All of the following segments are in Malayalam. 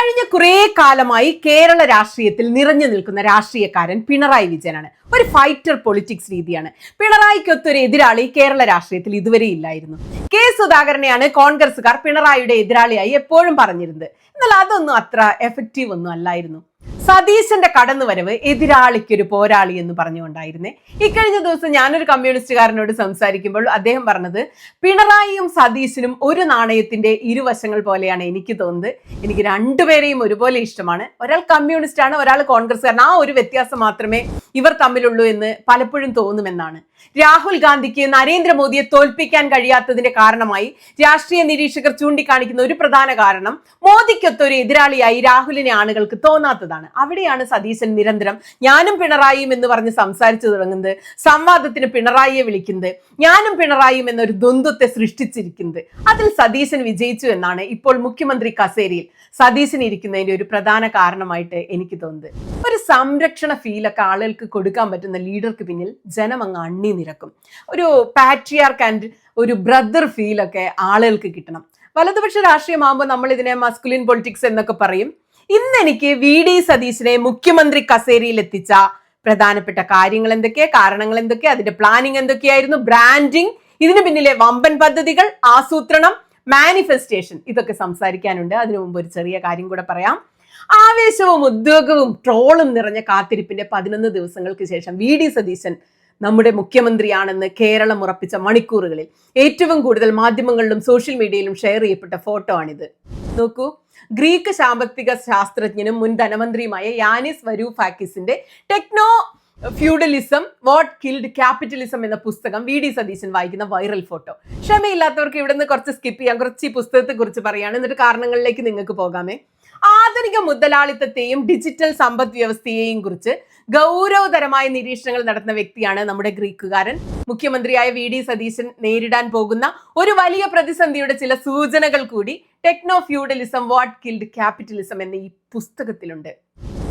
കഴിഞ്ഞ കുറേ കാലമായി കേരള രാഷ്ട്രീയത്തിൽ നിറഞ്ഞു നിൽക്കുന്ന രാഷ്ട്രീയക്കാരൻ പിണറായി വിജയനാണ്. ഒരു ഫൈറ്റർ പൊളിറ്റിക്സ് രീതിയാണ്. പിണറായിക്കൊത്തൊരു എതിരാളി കേരള രാഷ്ട്രീയത്തിൽ ഇതുവരെ ഇല്ലായിരുന്നു. കെ സുധാകരനെയാണ് കോൺഗ്രസുകാർ പിണറായിയുടെ എതിരാളിയായി എപ്പോഴും പറഞ്ഞിരുന്നത്. എന്നാൽ അതൊന്നും അത്ര എഫക്റ്റീവ് ഒന്നും അല്ലായിരുന്നു. സതീശന്റെ കടന്നുവരവ് എതിരാളിക്കൊരു പോരാളി എന്ന് പറഞ്ഞുകൊണ്ടായിരുന്നേ. ഇക്കഴിഞ്ഞ ദിവസം ഞാനൊരു കമ്മ്യൂണിസ്റ്റുകാരനോട് സംസാരിക്കുമ്പോൾ അദ്ദേഹം പറഞ്ഞത്, പിണറായിയും സതീശനും ഒരു നാണയത്തിന്റെ ഇരുവശങ്ങൾ പോലെയാണ് എനിക്ക് തോന്നുന്നത്. എനിക്ക് രണ്ടുപേരെയും ഒരുപോലെ ഇഷ്ടമാണ്. ഒരാൾ കമ്മ്യൂണിസ്റ്റ് ആണ്, ഒരാൾ കോൺഗ്രസ്സുകാരൻ. ആ ഒരു വ്യത്യാസം മാത്രമേ ഇവർ തമ്മിലുള്ളൂ എന്ന് പലപ്പോഴും തോന്നുമെന്നാണ്. രാഹുൽ ഗാന്ധിക്ക് നരേന്ദ്രമോദിയെ തോൽപ്പിക്കാൻ കഴിയാത്തതിന്റെ കാരണമായി രാഷ്ട്രീയ നിരീക്ഷകർ ചൂണ്ടിക്കാണിക്കുന്ന ഒരു പ്രധാന കാരണം മോദിക്കൊത്തൊരു എതിരാളിയായി രാഹുലിനെ ആളുകൾക്ക് തോന്നാത്തതാണ്. അവിടെയാണ് സതീശൻ നിരന്തരം ഞാനും പിണറായിയും എന്ന് പറഞ്ഞ് സംസാരിച്ചു തുടങ്ങുന്നത്, സംവാദത്തിന് പിണറായിയെ വിളിക്കുന്നത്, ഞാനും പിണറായിയും എന്നൊരു ദ്വന്ദ്വത്തെ സൃഷ്ടിച്ചിരിക്കുന്നത്. അതിൽ സതീശൻ വിജയിച്ചു എന്നാണ് ഇപ്പോൾ മുഖ്യമന്ത്രി കസേരയിൽ സതീശൻ ഇരിക്കുന്നതിന്റെ ഒരു പ്രധാന കാരണമായിട്ട് എനിക്ക് തോന്നുന്നത്. ഒരു സംരക്ഷണ ഫീലൊക്കെ ആളുകൾക്ക് കൊടുക്കാൻ പറ്റുന്ന ലീഡർക്ക് പിന്നിൽ ജനം അങ്ങ് അണ്ണി നിരക്കും. ഒരു പാട്രിയാർക്ക് ആൻഡ് ഒരു ബ്രദർ ഫീലൊക്കെ ആളുകൾക്ക് കിട്ടണം. വലതുപക്ഷ രാഷ്ട്രീയമാകുമ്പോൾ നമ്മൾ ഇതിനെ മസ്കുലിൻ പൊളിറ്റിക്സ് എന്നൊക്കെ പറയും. ഇന്ന് എനിക്ക് VD സതീശനെ മുഖ്യമന്ത്രി കസേരയിൽ എത്തിച്ച പ്രധാനപ്പെട്ട കാര്യങ്ങൾ എന്തൊക്കെ, കാരണങ്ങൾ എന്തൊക്കെ, അതിന്റെ പ്ലാനിങ് എന്തൊക്കെയായിരുന്നു, ബ്രാൻഡിങ്, ഇതിന് പിന്നിലെ വമ്പൻ പദ്ധതികൾ, ആസൂത്രണം, മാനിഫെസ്റ്റേഷൻ, ഇതൊക്കെ സംസാരിക്കാനുണ്ട്. അതിനു മുമ്പ് ഒരു ചെറിയ കാര്യം കൂടെ പറയാം. ആവേശവും ഉദ്യോഗവും ട്രോളും നിറഞ്ഞ കാത്തിരിപ്പിന്റെ 11 ദിവസങ്ങൾക്ക് ശേഷം VD സതീശൻ നമ്മുടെ മുഖ്യമന്ത്രിയാണെന്ന് കേരളം ഉറപ്പിച്ച മണിക്കൂറുകളിൽ ഏറ്റവും കൂടുതൽ മാധ്യമങ്ങളിലും സോഷ്യൽ മീഡിയയിലും ഷെയർ ചെയ്യപ്പെട്ട ഫോട്ടോ ആണിത്. നോക്കൂ, ഗ്രീക്ക് സാമ്പത്തിക ശാസ്ത്രജ്ഞനും മുൻ ധനമന്ത്രിയുമായ യാനിസ് വരൂഫാക്കിസിന്റെ techno feudalism what killed capitalism എന്ന പുസ്തകം VD സതീശൻ വായിക്കുന്ന വൈറൽ ഫോട്ടോ. ക്ഷമയില്ലാത്തവർക്ക് ഇവിടുന്ന് കുറച്ച് സ്കിപ്പ് ചെയ്യാം. കുറച്ച് ഈ പുസ്തകത്തെ കുറിച്ച് പറയാണ്, എന്നിട്ട് കാരണങ്ങളിലേക്ക് നിങ്ങൾക്ക് പോകാമേ. ആധുനിക മുതലാളിത്തത്തെയും ഡിജിറ്റൽ സമ്പദ് വ്യവസ്ഥയെയും കുറിച്ച് ഗൗരവതരമായ നിരീക്ഷണങ്ങൾ നടത്തുന്ന വ്യക്തിയാണ് നമ്മുടെ ഗ്രീക്കുകാരൻ. മുഖ്യമന്ത്രിയായ VD സതീശൻ നേരിടാൻ പോകുന്ന ഒരു വലിയ പ്രതിസന്ധിയുടെ ചില സൂചനകൾ കൂടി techno feudalism what killed capitalism എന്ന ഈ പുസ്തകത്തിലുണ്ട്.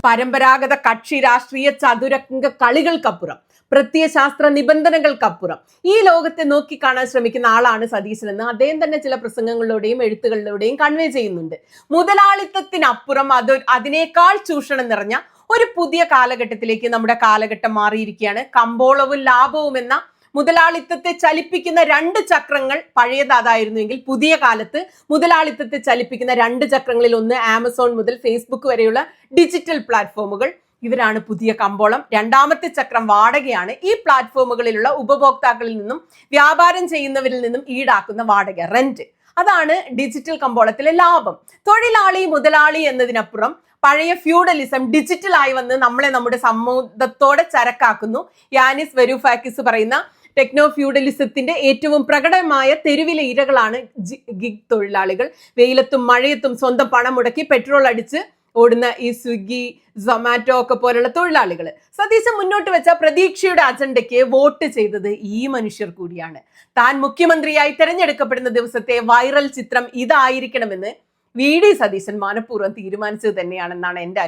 പരമ്പരാഗത കക്ഷി രാഷ്ട്രീയ ചതുരംഗ കളികൾക്കപ്പുറം, പ്രത്യയശാസ്ത്ര നിബന്ധനകൾക്കപ്പുറം ഈ ലോകത്തെ നോക്കിക്കാണാൻ ശ്രമിക്കുന്ന ആളാണ് സതീശൻ എന്ന് അദ്ദേഹം തന്നെ ചില പ്രസംഗങ്ങളിലൂടെയും എഴുത്തുകളിലൂടെയും കൺവേ ചെയ്യുന്നുണ്ട്. മുതലാളിത്തത്തിനപ്പുറം അതിനേക്കാൾ ചൂഷണം നിറഞ്ഞ ഒരു പുതിയ കാലഘട്ടത്തിലേക്ക് നമ്മുടെ കാലഘട്ടം മാറിയിരിക്കുകയാണ്. കമ്പോളവും ലാഭവും എന്ന മുതലാളിത്തത്തെ ചലിപ്പിക്കുന്ന 2 ചക്രങ്ങൾ പഴയതായിരുന്നുവെങ്കിൽ പുതിയ കാലത്ത് മുതലാളിത്തത്തെ ചലിപ്പിക്കുന്ന 2 ചക്രങ്ങളിൽ ഒന്ന് ആമസോൺ മുതൽ ഫേസ്ബുക്ക് വരെയുള്ള ഡിജിറ്റൽ പ്ലാറ്റ്ഫോമുകൾ. ഇവരാണ് പുതിയ കമ്പോളം. 2ാമത്തെ ചക്രം വാടകയാണ്. ഈ പ്ലാറ്റ്ഫോമുകളിലുള്ള ഉപഭോക്താക്കളിൽ നിന്നും വ്യാപാരം ചെയ്യുന്നവരിൽ നിന്നും ഈടാക്കുന്ന വാടക, റെന്റ്. അതാണ് ഡിജിറ്റൽ കമ്പോളത്തിലെ ലാഭം. തൊഴിലാളി മുതലാളി എന്നതിനപ്പുറം പഴയ ഫ്യൂഡലിസം ഡിജിറ്റലായി വന്ന് നമ്മളെ നമ്മുടെ സമ്മതത്തോടെ ചരക്കാക്കുന്നു. യാനിസ് വരൂഫാക്കിസ് പറയുന്ന ടെക്നോ ഫ്യൂഡലിസത്തിന്റെ ഏറ്റവും പ്രകടമായ തെരുവിലെ ഇരകളാണ് ഗിഗ് തൊഴിലാളികൾ. വെയിലത്തും മഴയത്തും സ്വന്തം പണം മുടക്കി പെട്രോൾ അടിച്ച് ഓടുന്ന ഈ സ്വിഗ്ഗി, സൊമാറ്റോ ഒക്കെ പോലുള്ള തൊഴിലാളികൾ. സതീശൻ മുന്നോട്ട് വെച്ച പ്രതീക്ഷയുടെ അജണ്ടയ്ക്ക് വോട്ട് ചെയ്തത് ഈ മനുഷ്യർ കൂടിയാണ്. താൻ മുഖ്യമന്ത്രിയായി തെരഞ്ഞെടുക്കപ്പെടുന്ന ദിവസത്തെ വൈറൽ ചിത്രം ഇതായിരിക്കണമെന്ന് VD സതീശൻ മനഃപൂർവ്വം തീരുമാനിച്ചത് തന്നെയാണെന്നാണ് എൻ്റെ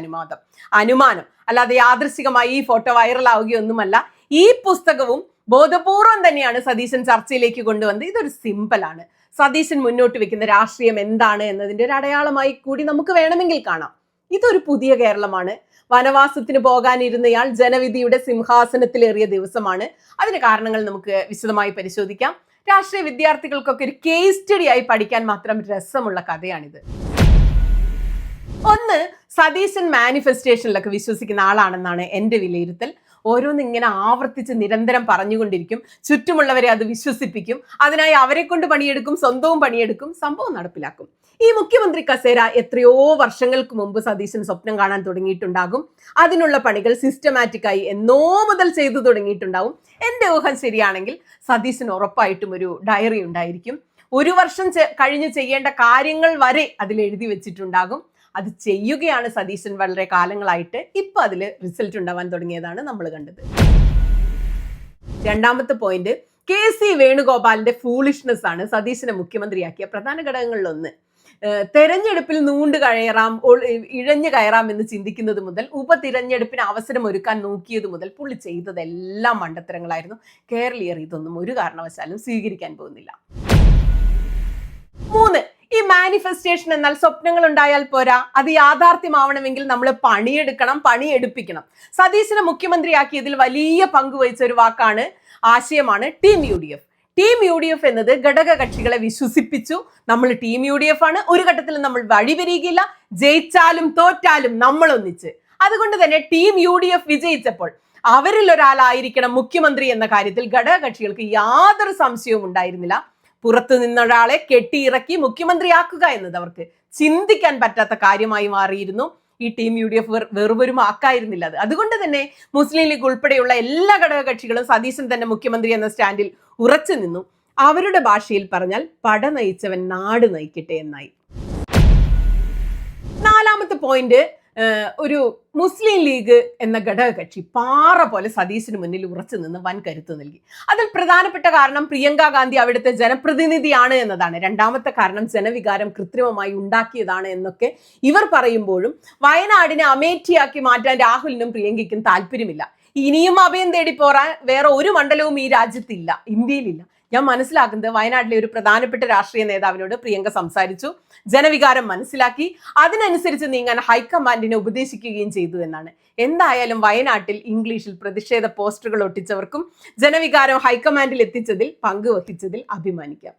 അനുമാനം. അല്ലാതെ യാദൃശ്ചികമായി ഈ ഫോട്ടോ വൈറലാവുകയൊന്നുമല്ല. ഈ പുസ്തകവും ബോധപൂർവം തന്നെയാണ് സതീശൻ ചർച്ചയിലേക്ക് കൊണ്ടുവന്നത്. ഇതൊരു സിമ്പിളാണ്. സതീശൻ മുന്നോട്ട് വെക്കുന്ന രാഷ്ട്രീയം എന്താണ് എന്നതിന്റെ ഒരു അടയാളമായി കൂടി നമുക്ക് വേണമെങ്കിൽ കാണാം. ഇതൊരു പുതിയ കേരളമാണ്. വനവാസത്തിന് പോകാനിരുന്നയാൾ ജനവിധിയുടെ സിംഹാസനത്തിലേറിയ ദിവസമാണ്. അതിന്റെ കാരണങ്ങൾ നമുക്ക് വിശദമായി പരിശോധിക്കാം. രാഷ്ട്രീയ വിദ്യാർത്ഥികൾക്കൊക്കെ ഒരു കേസ് സ്റ്റഡി ആയി പഠിക്കാൻ മാത്രം രസമുള്ള കഥയാണിത്. ഒന്ന്, സതീശൻ മാനിഫെസ്റ്റേഷനിലൊക്കെ വിശ്വസിക്കുന്ന ആളാണെന്നാണ് എൻ്റെ വിലയിരുത്തൽ. ഓരോന്ന് ഇങ്ങനെ ആവർത്തിച്ച് നിരന്തരം പറഞ്ഞുകൊണ്ടിരിക്കും, ചുറ്റുമുള്ളവരെ അത് വിശ്വസിപ്പിക്കും, അതിനായി അവരെ കൊണ്ട് പണിയെടുക്കും, സ്വന്തവും പണിയെടുക്കും, സംഭവം നടപ്പിലാക്കും. ഈ മുഖ്യമന്ത്രി കസേര എത്രയോ വർഷങ്ങൾക്ക് മുമ്പ് സതീശൻ സ്വപ്നം കാണാൻ തുടങ്ങിയിട്ടുണ്ടാകും. അതിനുള്ള പണികൾ സിസ്റ്റമാറ്റിക്കായി എന്നോ മുതൽ ചെയ്തു തുടങ്ങിയിട്ടുണ്ടാവും. എൻ്റെ ഊഹം ശരിയാണെങ്കിൽ സതീശൻ ഉറപ്പായിട്ടും ഒരു ഡയറി ഉണ്ടായിരിക്കും. 1 വർഷം കഴിഞ്ഞ് ചെയ്യേണ്ട കാര്യങ്ങൾ വരെ അതിൽ എഴുതി വെച്ചിട്ടുണ്ടാകും. അത് ചെയ്യുകയാണ് സതീശൻ വളരെ കാലങ്ങളായിട്ട്. ഇപ്പൊ അതിൽ റിസൾട്ട് ഉണ്ടാവാൻ തുടങ്ങിയതാണ് നമ്മൾ കണ്ടത്. 2ാമത്തെ പോയിന്റ്, KC വേണുഗോപാലിന്റെ ഫൂളിഷ്നെസ് ആണ് സതീശനെ മുഖ്യമന്ത്രിയാക്കിയ പ്രധാന ഘടകങ്ങളിലൊന്ന്. തെരഞ്ഞെടുപ്പിൽ ഇഴഞ്ഞു കയറാം എന്ന് ചിന്തിക്കുന്നത് മുതൽ ഉപതിരഞ്ഞെടുപ്പിന് അവസരം ഒരുക്കാൻ നോക്കിയത് മുതൽ പുള്ളി ചെയ്തതെല്ലാം മണ്ടത്തരങ്ങളായിരുന്നു. കേരളീയർ ഇതൊന്നും ഒരു കാരണവശാലും സ്വീകരിക്കാൻ പോകുന്നില്ല. 3, ഈ മാനിഫെസ്റ്റേഷൻ എന്നാൽ സ്വപ്നങ്ങൾ ഉണ്ടായാൽ പോരാ, അത് യാഥാർത്ഥ്യമാവണമെങ്കിൽ നമ്മൾ പണിയെടുക്കണം, പണിയെടുപ്പിക്കണം. സതീശനെ മുഖ്യമന്ത്രിയാക്കിയതിൽ വലിയ പങ്കുവഹിച്ച ഒരു വാക്കാണ്, ആശയമാണ് ടീം UDF. ടീം UDF എന്നത് ഘടക കക്ഷികളെ വിശ്വസിപ്പിച്ചു. നമ്മൾ ടീം UDF ആണ്, ഒരു ഘട്ടത്തിലും നമ്മൾ വഴിവരികയില്ല, ജയിച്ചാലും തോറ്റാലും നമ്മൾ ഒന്നിച്ച്. അതുകൊണ്ട് തന്നെ ടീം UDF വിജയിച്ചപ്പോൾ അവരിൽ ഒരാളായിരിക്കണം മുഖ്യമന്ത്രി എന്ന കാര്യത്തിൽ ഘടക കക്ഷികൾക്ക് യാതൊരു സംശയവും ഉണ്ടായിരുന്നില്ല. പുറത്തു നിന്നൊരാളെ കെട്ടിയിറക്കി മുഖ്യമന്ത്രിയാക്കുക എന്നത് അവർക്ക് ചിന്തിക്കാൻ പറ്റാത്ത കാര്യമായി മാറിയിരുന്നു. ഈ ടീം UDF വെറുമൊരു വാക്കായിരുന്നില്ല അത്. അതുകൊണ്ട് തന്നെ മുസ്ലിം ലീഗ് ഉൾപ്പെടെയുള്ള എല്ലാ ഘടക കക്ഷികളും സതീശൻ തന്നെ മുഖ്യമന്ത്രി എന്ന സ്റ്റാൻഡിൽ ഉറച്ചു നിന്നു. അവരുടെ ഭാഷയിൽ പറഞ്ഞാൽ പട നയിച്ചവൻ നാട് നയിക്കട്ടെ എന്നായി. നാലാമത്തെ പോയിന്റ്, ഒരു മുസ്ലിം ലീഗ് എന്ന ഘടക കക്ഷി പാറ പോലെ സതീശന് മുന്നിൽ ഉറച്ചു നിന്ന് വൻ കരുത്ത് നൽകി. അതിൽ പ്രധാനപ്പെട്ട കാരണം പ്രിയങ്ക ഗാന്ധി അവിടുത്തെ ജനപ്രതിനിധിയാണ് എന്നതാണ്. രണ്ടാമത്തെ കാരണം ജനവികാരം കൃത്രിമമായി ഉണ്ടാക്കിയതാണ് എന്നൊക്കെ ഇവർ പറയുമ്പോഴും വയനാടിനെ അമേഠിയാക്കി മാറ്റാൻ രാഹുലിനും പ്രിയങ്കയ്ക്കും താല്പര്യമില്ല. ഇനിയും അഭയം തേടി പോറാൻ വേറെ ഒരു മണ്ഡലവും ഈ രാജ്യത്തില്ല, ഇന്ത്യയിലില്ല. ഞാൻ മനസ്സിലാക്കുന്നത് വയനാട്ടിലെ ഒരു പ്രധാനപ്പെട്ട രാഷ്ട്രീയ നേതാവിനോട് പ്രിയങ്ക സംസാരിച്ചു, ജനവികാരം മനസ്സിലാക്കി, അതിനനുസരിച്ച് നീങ്ങാൻ ഹൈക്കമാൻഡിനെ ഉപദേശിക്കുകയും ചെയ്തു എന്നാണ്. എന്തായാലും വയനാട്ടിൽ ഇംഗ്ലീഷിൽ പ്രതിഷേധ പോസ്റ്ററുകൾ ഒട്ടിച്ചവർക്കും ജനവികാരം ഹൈക്കമാൻഡിൽ എത്തിച്ചതിൽ പങ്കുവഹിച്ചതിൽ അഭിമാനിക്കാം.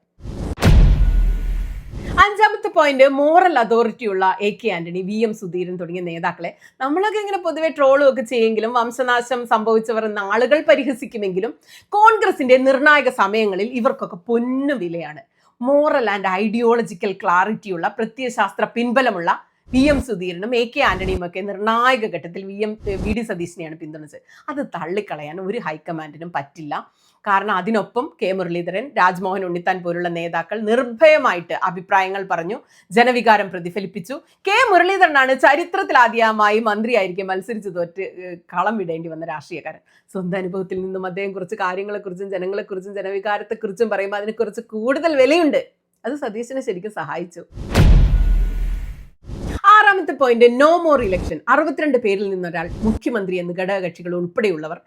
അഞ്ചാമത്തെ പോയിന്റ്, മോറൽ അതോറിറ്റി ഉള്ള AK ആന്റണി, VM സുധീരൻ തുടങ്ങിയ നേതാക്കളെ നമ്മളൊക്കെ ഇങ്ങനെ പൊതുവെ ട്രോളും ഒക്കെ ചെയ്യെങ്കിലും വംശനാശം സംഭവിച്ചവർ എന്ന ആളുകൾ പരിഹസിക്കുമെങ്കിലും കോൺഗ്രസിന്റെ നിർണായക സമയങ്ങളിൽ ഇവർക്കൊക്കെ പൊന്നു വിലയാണ്. മോറൽ ആൻഡ് ഐഡിയോളജിക്കൽ ക്ലാരിറ്റിയുള്ള പ്രത്യയശാസ്ത്ര പിൻബലമുള്ള VM സുധീരനും AK ആന്റണിയും ഒക്കെ നിർണായക ഘട്ടത്തിൽ VD സതീശനെയാണ് പിന്തുണച്ചത്. അത് തള്ളിക്കളയാൻ ഒരു ഹൈക്കമാൻഡിനും പറ്റില്ല. കാരണം അതിനൊപ്പം K മുരളീധരൻ, രാജ്മോഹൻ ഉണ്ണിത്താൻ പോലുള്ള നേതാക്കൾ നിർഭയമായിട്ട് അഭിപ്രായങ്ങൾ പറഞ്ഞു, ജനവികാരം പ്രതിഫലിപ്പിച്ചു. K മുരളീധരനാണ് ചരിത്രത്തിൽ ആദ്യമായി മന്ത്രിയായിരിക്കും മത്സരിച്ച് തോറ്റ് കളം വിടേണ്ടി വന്ന രാഷ്ട്രീയക്കാരൻ. സ്വന്തം അനുഭവത്തിൽ നിന്നും അദ്ദേഹം കുറച്ച് കാര്യങ്ങളെക്കുറിച്ചും ജനങ്ങളെക്കുറിച്ചും ജനവികാരത്തെക്കുറിച്ചും പറയുമ്പോൾ അതിന് കുറച്ച് കൂടുതൽ വിലയുണ്ട്. അത് സതീശനെ ശരിക്കും സഹായിച്ചു. ആറാമത്തെ പോയിന്റ്, നോ മോർ ഇലക്ഷൻ. 62 പേരിൽ നിന്നൊരാൾ മുഖ്യമന്ത്രി എന്ന് ഘടകകക്ഷികൾ ഉൾപ്പെടെയുള്ളവർ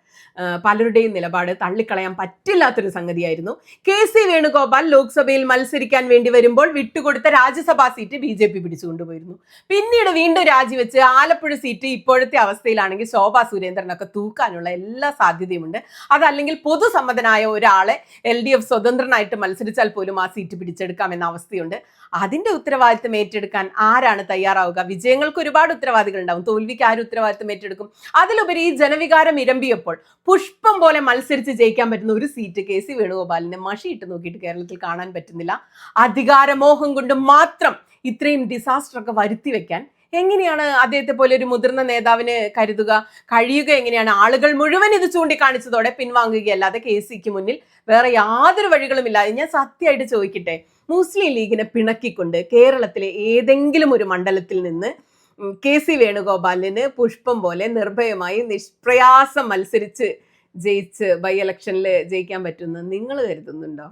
പലരുടെയും നിലപാട് തള്ളിക്കളയാൻ പറ്റില്ലാത്തൊരു സംഗതിയായിരുന്നു. KC വേണുഗോപാൽ ലോക്സഭയിൽ മത്സരിക്കാൻ വേണ്ടി വരുമ്പോൾ വിട്ടുകൊടുത്ത രാജ്യസഭാ സീറ്റ് BJP പിടിച്ചുകൊണ്ടുപോയിരുന്നു. പിന്നീട് വീണ്ടും രാജിവെച്ച് ആലപ്പുഴ സീറ്റ് ഇപ്പോഴത്തെ അവസ്ഥയിലാണെങ്കിൽ ശോഭാ സുരേന്ദ്രനൊക്കെ തൂക്കാനുള്ള എല്ലാ സാധ്യതയുമുണ്ട്. അതല്ലെങ്കിൽ പൊതുസമ്മതനായ ഒരാളെ LDF സ്വതന്ത്രനായിട്ട് മത്സരിച്ചാൽ പോലും ആ സീറ്റ് പിടിച്ചെടുക്കാമെന്ന അവസ്ഥയുണ്ട്. അതിന്റെ ഉത്തരവാദിത്തം ഏറ്റെടുക്കാൻ ആരാണ് തയ്യാറാവുക? വിജയങ്ങൾക്ക് ഒരുപാട് ഉത്തരവാദികൾ ഉണ്ടാവും, തോൽവിക്ക് ആരും ഉത്തരവാദിത്തം ഏറ്റെടുക്കും? അതിലുപരി ഈ ജനവികാരം ഇരമ്പിയപ്പോൾ പുഷ്പം പോലെ മത്സരിച്ച് ജയിക്കാൻ പറ്റുന്ന ഒരു സീറ്റ് KC വേണുഗോപാലിനെ മഷിയിട്ട് നോക്കിയിട്ട് കേരളത്തിൽ കാണാൻ പറ്റുന്നില്ല. അധികാരമോഹം കൊണ്ട് മാത്രം ഇത്രയും ഡിസാസ്റ്റർ ഒക്കെ വരുത്തി വെക്കാൻ എങ്ങനെയാണ് അദ്ദേഹത്തെ പോലെ ഒരു മുതിർന്ന നേതാവിന് കഴിയുക എങ്ങനെയാണ്? ആളുകൾ മുഴുവൻ ഇത് ചൂണ്ടിക്കാണിച്ചതോടെ പിൻവാങ്ങുകയല്ലാതെ KCക്ക് മുന്നിൽ വേറെ യാതൊരു വഴികളുമില്ല. ഞാൻ സത്യമായിട്ട് ചോദിക്കട്ടെ, മുസ്ലിം ലീഗിനെ പിണക്കിക്കൊണ്ട് കേരളത്തിലെ ഏതെങ്കിലും ഒരു മണ്ഡലത്തിൽ നിന്ന് KC വേണുഗോപാലിന് പുഷ്പം പോലെ നിർഭയമായി നിഷ്പ്രയാസം മത്സരിച്ച് ജയിച്ച് ബൈ ഇലക്ഷനിൽ ജയിക്കാൻ പറ്റുമെന്ന് നിങ്ങൾ കരുതുന്നുണ്ടോ?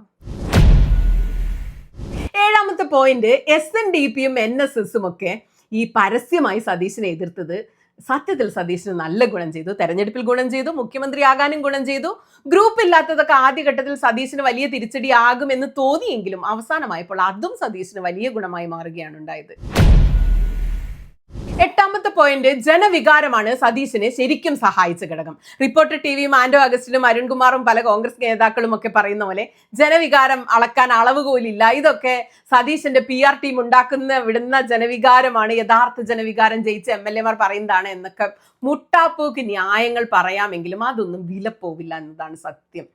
ഏഴാമത്തെ പോയിന്റ്, SNDPയും NSSും ഒക്കെ ഈ പരസ്യമായി സതീശനെ എതിർത്തത് സത്യത്തിൽ സതീശന് നല്ല ഗുണം ചെയ്തു. തെരഞ്ഞെടുപ്പിൽ ഗുണം ചെയ്തു, മുഖ്യമന്ത്രിയാകാനും ഗുണം ചെയ്തു. ഗ്രൂപ്പ് ഇല്ലാത്തതൊക്കെ ആദ്യഘട്ടത്തിൽ സതീശന് വലിയ തിരിച്ചടിയാകുമെന്ന് തോന്നിയെങ്കിലും അവസാനമായപ്പോൾ അതും സതീശന് വലിയ ഗുണമായി മാറുകയാണ് ഉണ്ടായത്. എട്ടാമത്തെ പോയിന്റ്, ജനവികാരമാണ് സതീശനെ ശരിക്കും സഹായിച്ച ഘടകം. റിപ്പോർട്ടർ TVയും ആന്റോ അഗസ്റ്റിനും അരുൺകുമാറും പല കോൺഗ്രസ് നേതാക്കളും ഒക്കെ പറയുന്ന പോലെ ജനവികാരം അളക്കാൻ അളവുകോലില്ല. ഇതൊക്കെ സതീശന്റെ PR ടീം വിടുന്ന ജനവികാരമാണ്, യഥാർത്ഥ ജനവികാരം ജയിച്ച MLA മാർ പറയുന്നതാണ് എന്നൊക്കെ മുട്ടാപ്പൂക്ക് ന്യായങ്ങൾ പറയാമെങ്കിലും അതൊന്നും വിലപ്പോവില്ല എന്നതാണ് സത്യം.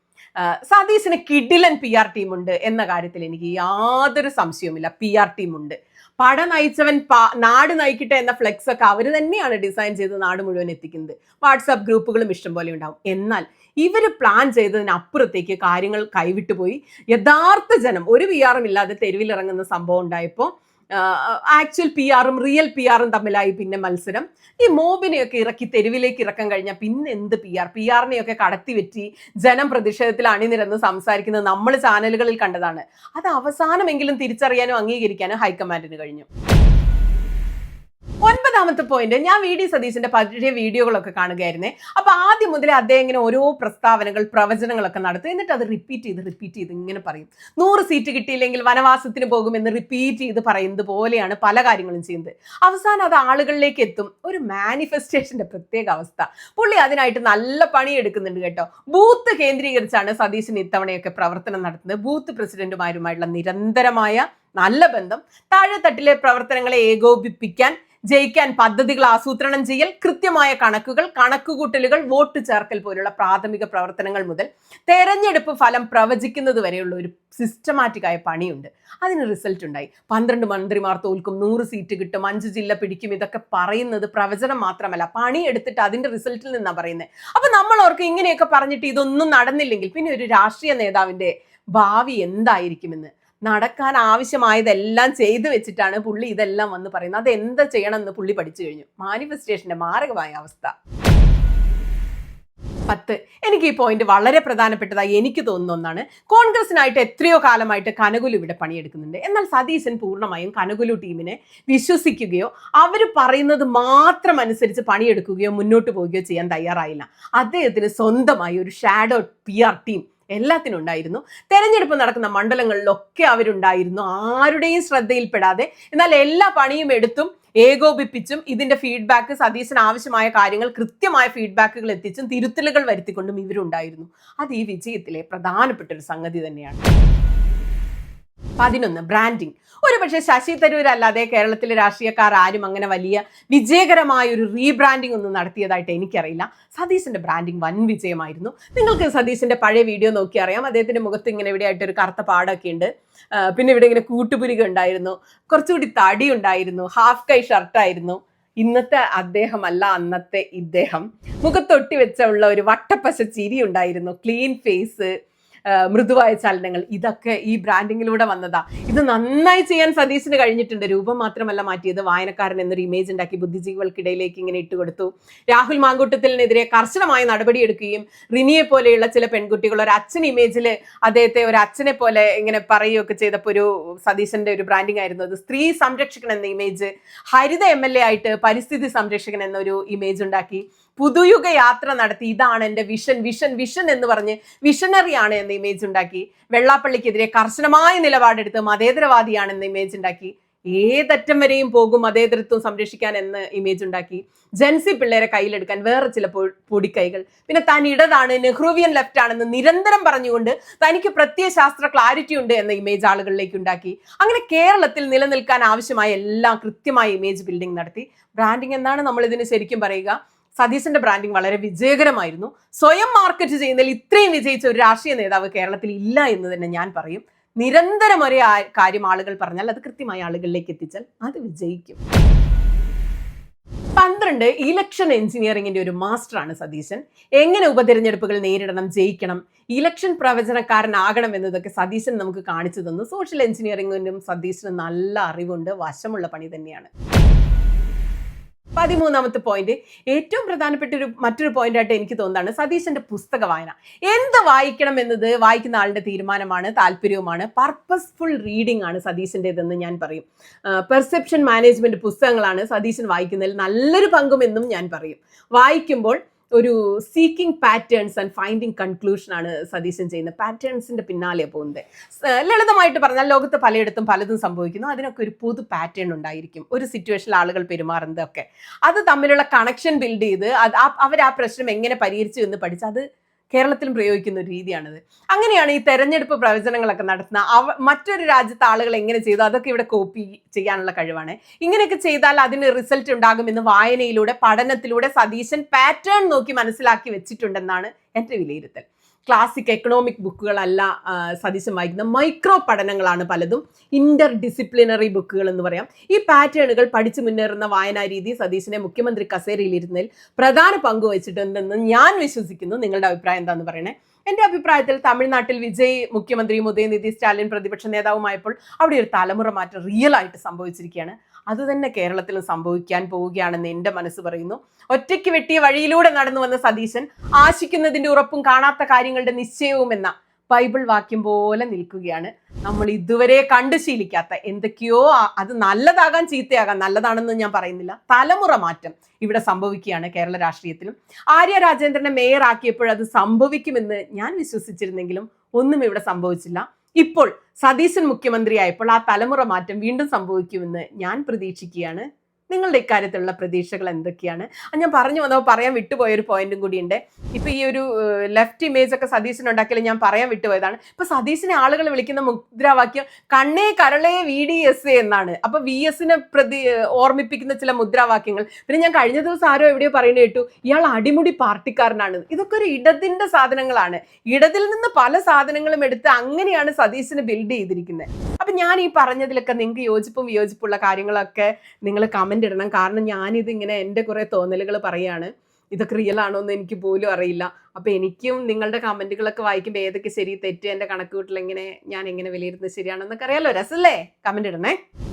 സതീശന് കിടിലൻ PR ടീമുണ്ട് എന്ന കാര്യത്തിൽ എനിക്ക് യാതൊരു സംശയവുമില്ല. PR ടീമുണ്ട്. പട നയിച്ചവൻ നാട് നയിക്കട്ടെ എന്ന ഫ്ലെക്സ് ഒക്കെ അവർ തന്നെയാണ് ഡിസൈൻ ചെയ്ത് നാട് മുഴുവൻ എത്തിക്കുന്നത്. വാട്സാപ്പ് ഗ്രൂപ്പുകളും ഇഷ്ടംപോലെ ഉണ്ടാവും. എന്നാൽ ഇവർ പ്ലാൻ ചെയ്തതിനപ്പുറത്തേക്ക് കാര്യങ്ങൾ കൈവിട്ടുപോയി. യഥാർത്ഥ ജനം ഒരു PR-ഉം ഇല്ലാതെ തെരുവിലിറങ്ങുന്ന സംഭവം ഉണ്ടായപ്പോൾ ആക്ച്വൽ PR-ഉം റിയൽ PR-ഉം തമ്മിലായി പിന്നെ മത്സരം. ഈ മോബിനെയൊക്കെ ഇറക്കി തെരുവിലേക്ക് ഇറക്കാൻ കഴിഞ്ഞാൽ പിന്നെ എന്ത് PR-നെയൊക്കെ കടത്തിവെറ്റി ജനം പ്രതിഷേധത്തിൽ അണിനിരന്ന് സംസാരിക്കുന്നത് നമ്മൾ ചാനലുകളിൽ കണ്ടതാണ്. അത് അവസാനമെങ്കിലും തിരിച്ചറിയാനും അംഗീകരിക്കാനും ഹൈക്കമാൻഡിന് കഴിഞ്ഞു. രണ്ടാമത്തെ പോയിന്റ്, ഞാൻ VD സതീശന്റെ പഴയ വീഡിയോകളൊക്കെ കാണുകയായിരുന്നേ. അപ്പൊ ആദ്യം മുതലേ അദ്ദേഹം ഇങ്ങനെ ഓരോ പ്രസ്താവനകൾ, പ്രവചനങ്ങളൊക്കെ നടത്തും. എന്നിട്ട് അത് റിപ്പീറ്റ് ചെയ്ത് ഇങ്ങനെ പറയും. 100 സീറ്റ് കിട്ടിയില്ലെങ്കിൽ വനവാസത്തിന് പോകുമെന്ന് റിപ്പീറ്റ് ചെയ്ത് പറയുന്നത് പോലെയാണ് പല കാര്യങ്ങളും ചെയ്യുന്നത്. അവസാനം അത് ആളുകളിലേക്ക് എത്തും. ഒരു മാനിഫെസ്റ്റേഷന്റെ പ്രത്യേക അവസ്ഥ. പുള്ളി അതിനായിട്ട് നല്ല പണിയെടുക്കുന്നുണ്ട് കേട്ടോ. ബൂത്ത് കേന്ദ്രീകരിച്ചാണ് സതീശൻ ഇത്തവണയൊക്കെ പ്രവർത്തനം നടത്തുന്നത്. ബൂത്ത് പ്രസിഡന്റുമാരുമായുള്ള നിരന്തരമായ നല്ല ബന്ധം, താഴെത്തട്ടിലെ പ്രവർത്തനങ്ങളെ ഏകോപിപ്പിക്കാൻ, ജയിക്കാൻ പദ്ധതികൾ ആസൂത്രണം ചെയ്യൽ, കൃത്യമായ കണക്കുകൾ, കണക്കുകൂട്ടലുകൾ, വോട്ട് ചേർക്കൽ പോലുള്ള പ്രാഥമിക പ്രവർത്തനങ്ങൾ മുതൽ തെരഞ്ഞെടുപ്പ് ഫലം പ്രവചിക്കുന്നത് വരെയുള്ള ഒരു സിസ്റ്റമാറ്റിക് ആയ പണിയുണ്ട്. അതിന് റിസൾട്ട് ഉണ്ടായി. 12 മന്ത്രിമാർ തോൽക്കും, 100 സീറ്റ് കിട്ടും, 5 ജില്ല പിടിക്കും. ഇതൊക്കെ പറയുന്നത് പ്രവചനം മാത്രമല്ല, പണിയെടുത്തിട്ട് അതിന്റെ റിസൾട്ടിൽ നിന്നാണ് പറയുന്നത്. അപ്പൊ നമ്മൾ ഓർക്ക് ഇങ്ങനെയൊക്കെ പറഞ്ഞിട്ട് ഇതൊന്നും നടന്നില്ലെങ്കിൽ പിന്നെ ഒരു രാഷ്ട്രീയ നേതാവിന്റെ ഭാവി എന്തായിരിക്കുമെന്ന്. നടക്കാൻ ആവശ്യമായതെല്ലാം ചെയ്തു വെച്ചിട്ടാണ് പുള്ളി ഇതെല്ലാം വന്ന് പറയുന്നത്. അത് എന്താ ചെയ്യണമെന്ന് പുള്ളി പഠിച്ചു കഴിഞ്ഞു. മാനിഫെസ്റ്റേഷന്റെ മാരകമായ അവസ്ഥ. 10, എനിക്ക് ഈ പോയിന്റ് വളരെ പ്രധാനപ്പെട്ടതായി എനിക്ക് തോന്നുന്ന ഒന്നാണ്. കോൺഗ്രസിനായിട്ട് എത്രയോ കാലമായിട്ട് കനകുലു ഇവിടെ പണിയെടുക്കുന്നുണ്ട്. എന്നാൽ സതീശൻ പൂർണ്ണമായും കനകുലു ടീമിനെ വിശ്വസിക്കുകയോ അവർ പറയുന്നത് മാത്രം അനുസരിച്ച് പണിയെടുക്കുകയോ മുന്നോട്ട് പോവുകയോ ചെയ്യാൻ തയ്യാറായില്ല. അദ്ദേഹത്തിന് സ്വന്തമായി ഒരു ഷാഡോ PR ടീം എല്ലാത്തിനും ഉണ്ടായിരുന്നു. തെരഞ്ഞെടുപ്പ് നടക്കുന്ന മണ്ഡലങ്ങളിലൊക്കെ അവരുണ്ടായിരുന്നു, ആരുടെയും ശ്രദ്ധയിൽപ്പെടാതെ. എന്നാൽ എല്ലാ പണിയും എടുത്തും ഏകോപിപ്പിച്ചും ഇതിന്റെ ഫീഡ്ബാക്ക്, സതീശന് ആവശ്യമായ കാര്യങ്ങൾ കൃത്യമായ ഫീഡ്ബാക്കുകൾ എത്തിച്ചും തിരുത്തലുകൾ വരുത്തിക്കൊണ്ടും ഇവരുണ്ടായിരുന്നു. അത് ഈ വിജയത്തിലെ പ്രധാനപ്പെട്ട ഒരു സംഗതി തന്നെയാണ്. 11, ബ്രാൻഡിങ്. ഒരുപക്ഷെ ശശി തരൂർ അല്ലാതെ കേരളത്തിലെ രാഷ്ട്രീയക്കാർ ആരും അങ്ങനെ വലിയ വിജയകരമായ ഒരു റീബ്രാൻഡിങ് ഒന്നും നടത്തിയതായിട്ട് എനിക്കറിയില്ല. സതീശന്റെ ബ്രാൻഡിങ് വൻ വിജയമായിരുന്നു. നിങ്ങൾക്ക് സതീശന്റെ പഴയ വീഡിയോ നോക്കി അറിയാം. അദ്ദേഹത്തിന്റെ മുഖത്ത് ഇങ്ങനെ ഇവിടെയായിട്ട് ഒരു കറുത്ത പാടൊക്കെ ഉണ്ട്. പിന്നെ ഇവിടെ ഇങ്ങനെ കൂട്ടുപുരിക ഉണ്ടായിരുന്നു, കുറച്ചുകൂടി തടി ഉണ്ടായിരുന്നു, ഹാഫ് കൈ ഷർട്ടായിരുന്നു. ഇന്നത്തെ അദ്ദേഹമല്ല അന്നത്തെ ഇദ്ദേഹം. മുഖത്തൊട്ടി വെച്ചുള്ള ഒരു വട്ടപ്പശ ചിരി ഉണ്ടായിരുന്നു, ക്ലീൻ ഫേസ്, മൃദുവായ ചലനങ്ങൾ. ഇതൊക്കെ ഈ ബ്രാൻഡിങ്ങിലൂടെ വന്നതാ. ഇത് നന്നായി ചെയ്യാൻ സതീശന് കഴിഞ്ഞിട്ടുണ്ട്. രൂപം മാത്രമല്ല മാറ്റിയത്, വായനക്കാരൻ എന്നൊരു ഇമേജ് ഉണ്ടാക്കി ബുദ്ധിജീവികൾക്കിടയിലേക്ക് ഇങ്ങനെ ഇട്ടുകൊടുത്തു. രാഹുൽ മാങ്കൂട്ടത്തിനെതിരെ കർശനമായി നടപടിയെടുക്കുകയും റിനിയെ പോലെയുള്ള ചില പെൺകുട്ടികൾ ഒരു അച്ഛൻ ഇമേജിൽ അദ്ദേഹത്തെ ഒരു അച്ഛനെ പോലെ ഇങ്ങനെ പറയുകയൊക്കെ ചെയ്തപ്പോൾ ഒരു സതീശന്റെ ഒരു ബ്രാൻഡിങ് ആയിരുന്നു അത്. സ്ത്രീ സംരക്ഷകൻ എന്ന ഇമേജ്, ഹരിത MLA ആയിട്ട് പരിസ്ഥിതി സംരക്ഷകൻ എന്നൊരു ഇമേജ് ഉണ്ടാക്കി, പുതുയുഗ യാത്ര നടത്തി, ഇതാണ് എൻ്റെ വിഷൻ വിഷൻ വിഷൻ എന്ന് പറഞ്ഞ് വിഷണറി ആണ് എന്ന ഇമേജ് ഉണ്ടാക്കി. വെള്ളാപ്പള്ളിക്കെതിരെ കർശനമായ നിലപാടെടുത്ത് മതേതരവാദിയാണ് എന്ന ഇമേജ് ഉണ്ടാക്കി. ഏതറ്റം വരെയും പോകും മതേതരത്വം സംരക്ഷിക്കാൻ എന്ന ഇമേജ് ഉണ്ടാക്കി. ജൻസി പിള്ളേരെ കയ്യിലെടുക്കാൻ വേറെ ചില പൊടിക്കൈകൾ. പിന്നെ താൻ ഇടതാണ്, നെഹ്റുവിയൻ ലെഫ്റ്റ് ആണെന്ന് നിരന്തരം പറഞ്ഞുകൊണ്ട് തനിക്ക് പ്രത്യയശാസ്ത്ര ക്ലാരിറ്റി ഉണ്ട് എന്ന ഇമേജ് ആളുകളിലേക്ക് ഉണ്ടാക്കി. അങ്ങനെ കേരളത്തിൽ നിലനിൽക്കാൻ ആവശ്യമായ എല്ലാം കൃത്യമായ ഇമേജ് ബിൽഡിംഗ് നടത്തി. ബ്രാൻഡിങ് എന്നാണ് നമ്മൾ ഇതിന് ശരിക്കും പറയുക. സതീശന്റെ ബ്രാൻഡിങ് വളരെ വിജയകരമായിരുന്നു. സ്വയം മാർക്കറ്റ് ചെയ്യുന്നതിൽ ഇത്രയും വിജയിച്ച ഒരു രാഷ്ട്രീയ നേതാവ് കേരളത്തിൽ ഇല്ല എന്ന് തന്നെ ഞാൻ പറയും. നിരന്തരം ഒരേ കാര്യം ആളുകൾ പറഞ്ഞാൽ അത് കൃത്യമായി ആളുകളിലേക്ക് എത്തിച്ചാൽ അത് വിജയിക്കും. 12, ഇലക്ഷൻ എഞ്ചിനീയറിംഗിന്റെ ഒരു മാസ്റ്ററാണ് സതീശൻ. എങ്ങനെ ഉപതെരഞ്ഞെടുപ്പുകൾ നേരിടണം, ജയിക്കണം, ഇലക്ഷൻ പ്രവചനക്കാരനാകണം എന്നതൊക്കെ സതീശൻ നമുക്ക് കാണിച്ചു തന്നു. സോഷ്യൽ എഞ്ചിനീയറിംഗിനും സതീശന് നല്ല അറിവുണ്ട്, വശമുള്ള പണി തന്നെയാണ്. 13ാമത്തെ പോയിന്റ്, ഏറ്റവും പ്രധാനപ്പെട്ട മറ്റൊരു പോയിന്റ് ആയിട്ട് എനിക്ക് തോന്നുന്നതാണ് സതീശന്റെ പുസ്തക വായന. എന്ത് വായിക്കണം എന്നത് വായിക്കുന്ന ആളുടെ തീരുമാനമാണ്, താല്പര്യവുമാണ്. പർപ്പസ്ഫുൾ റീഡിംഗ് ആണ് സതീശന്റേതെന്ന് ഞാൻ പറയും. പെർസെപ്ഷൻ മാനേജ്മെന്റ് പുസ്തകങ്ങളാണ് സതീശൻ വായിക്കുന്നതിൽ നല്ലൊരു പങ്കുമെന്നും ഞാൻ പറയും. വായിക്കുമ്പോൾ ഒരു seeking patterns and finding conclusion ആണ് സതീശൻ ചെയ്യുന്നത്. പാറ്റേൺസിന്റെ പിന്നാലെ പോകുന്നത്. ലളിതമായിട്ട് പറഞ്ഞാൽ ലോകത്ത് പലയിടത്തും പലതും സംഭവിക്കുന്നു. അതിനൊക്കെ ഒരു പൊതു പാറ്റേൺ ഉണ്ടായിരിക്കും. ഒരു സിറ്റുവേഷനിൽ ആളുകൾ പെരുമാറുന്നതൊക്കെ അത് തമ്മിലുള്ള കണക്ഷൻ ബിൽഡ് ചെയ്ത് അവർ ആ പ്രശ്നം എങ്ങനെ പരിഹരിച്ചു എന്ന് പഠിച്ച് അത് കേരളത്തിലും പ്രയോഗിക്കുന്ന ഒരു രീതിയാണിത്. അങ്ങനെയാണ് ഈ തെരഞ്ഞെടുപ്പ് പ്രവചനങ്ങളൊക്കെ നടത്തുന്ന മറ്റൊരു രാജ്യത്തെ ആളുകൾ എങ്ങനെ ചെയ്തു അതൊക്കെ ഇവിടെ കോപ്പി ചെയ്യാനുള്ള കഴിവാണ്. ഇങ്ങനെയൊക്കെ ചെയ്താൽ അതിന് റിസൾട്ട് ഉണ്ടാകുമെന്ന് വായനയിലൂടെ, പഠനത്തിലൂടെ സതീശൻ പാറ്റേൺ നോക്കി മനസ്സിലാക്കി വെച്ചിട്ടുണ്ടെന്നാണ് എൻ്റെ വിലയിരുത്തൽ. ക്ലാസിക് എക്കണോമിക് ബുക്കുകളല്ല സതീശൻ വായിക്കുന്ന, മൈക്രോ പഠനങ്ങളാണ് പലതും, ഇന്റർ ഡിസിപ്ലിനറി ബുക്കുകൾ എന്ന് പറയാം. ഈ പാറ്റേണുകൾ പഠിച്ചു മുന്നേറുന്ന വായനാ രീതി സതീശനെ മുഖ്യമന്ത്രി കസേരയിലിരുന്നതിൽ പ്രധാന പങ്ക് വഹിച്ചിട്ടുണ്ടെന്ന് ഞാൻ വിശ്വസിക്കുന്നു. നിങ്ങളുടെ അഭിപ്രായം എന്താണെന്ന് പറയണേ. എൻ്റെ അഭിപ്രായത്തിൽ തമിഴ്നാട്ടിൽ വിജയ് മുഖ്യമന്ത്രിയും ഉദയനിധി സ്റ്റാലിൻ പ്രതിപക്ഷ നേതാവുമായപ്പോൾ അവിടെ ഒരു തലമുറ മാറ്റം റിയൽ ആയിട്ട് സംഭവിച്ചിരിക്കുകയാണ്. അതുതന്നെ കേരളത്തിൽ സംഭവിക്കാൻ പോവുകയാണെന്ന് എൻ്റെ മനസ്സ് പറയുന്നു. ഒറ്റയ്ക്ക് വെട്ടിയ വഴിയിലൂടെ നടന്നു വന്ന സതീശൻ ആശിക്കുന്നതിന്റെ ഉറപ്പും കാണാത്ത കാര്യങ്ങളുടെ നിശ്ചയവും എന്ന ബൈബിൾ വാക്യം പോലെ നിൽക്കുകയാണ്. നമ്മൾ ഇതുവരെ കണ്ടു ശീലിക്കാത്ത എന്തൊക്കെയോ, അത് നല്ലതാകാൻ ചീത്തയാകാൻ, നല്ലതാണെന്ന് ഞാൻ പറയുന്നില്ല, തലമുറ മാറ്റം ഇവിടെ സംഭവിക്കുകയാണ് കേരള രാഷ്ട്രീയത്തിലും. ആര്യ രാജേന്ദ്രനെ മേയർ ആക്കിയപ്പോൾ അത് സംഭവിക്കുമെന്ന് ഞാൻ വിശ്വസിച്ചിരുന്നെങ്കിലും ഒന്നും ഇവിടെ സംഭവിച്ചില്ല. ഇപ്പോൾ സതീശൻ മുഖ്യമന്ത്രിയായപ്പോൾ ആ തലമുറ മാറ്റം വീണ്ടും സംഭവിക്കുമെന്ന് ഞാൻ പ്രതീക്ഷിക്കുകയാണ്. നിങ്ങളുടെ ഇക്കാര്യത്തിലുള്ള പ്രതീക്ഷകൾ എന്തൊക്കെയാണ്? ഞാൻ പറഞ്ഞു വന്നപ്പോൾ പറയാൻ വിട്ടുപോയൊരു പോയിന്റും കൂടിയുണ്ട്. ഇപ്പൊ ഈ ഒരു ലെഫ്റ്റ് ഇമേജ് ഒക്കെ സതീശൻ ഉണ്ടാക്കിയാൽ ഞാൻ പറയാൻ വിട്ടുപോയതാണ്. ഇപ്പൊ സതീശനെ ആളുകൾ വിളിക്കുന്ന മുദ്രാവാക്യം കണ്ണേ കരളേ VDS എന്നാണ്. അപ്പൊ VS-നെ ഓർമ്മിപ്പിക്കുന്ന ചില മുദ്രാവാക്യങ്ങൾ. പിന്നെ ഞാൻ കഴിഞ്ഞ ദിവസം ആരോ എവിടെയോ പറയുന്നത് കേട്ടു, ഇയാൾ അടിമുടി പാർട്ടിക്കാരനാണ്. ഇതൊക്കെ ഒരു ഇടതിന്റെ സാധനങ്ങളാണ്. ഇടതിൽ നിന്ന് പല സാധനങ്ങളും എടുത്ത് അങ്ങനെയാണ് സതീശന് ബിൽഡ് ചെയ്തിരിക്കുന്നത്. അപ്പൊ ഞാൻ ഈ പറഞ്ഞതിലൊക്കെ നിങ്ങൾക്ക് യോജിപ്പും വിയോജിപ്പുള്ള കാര്യങ്ങളൊക്കെ നിങ്ങൾ കമന്റ് ഇടണം. കാരണം ഞാനിത് ഇങ്ങനെ എൻ്റെ കുറെ തോന്നലുകൾ പറയാണ്. ഇതൊക്കെ റിയൽ ആണോ എന്ന് എനിക്ക് പോലും അറിയില്ല. അപ്പൊ എനിക്കും നിങ്ങളുടെ കമന്റുകളൊക്കെ വായിക്കുമ്പോൾ ഏതൊക്കെ ശരി തെറ്റ്, എൻ്റെ കണക്ക് കൂട്ടൽ ഞാൻ എങ്ങനെ വിലയിരുത്തുന്നത് ശരിയാണെന്നൊക്കെ അറിയാലോ. രസല്ലേ? കമന്റ് ഇടണേ.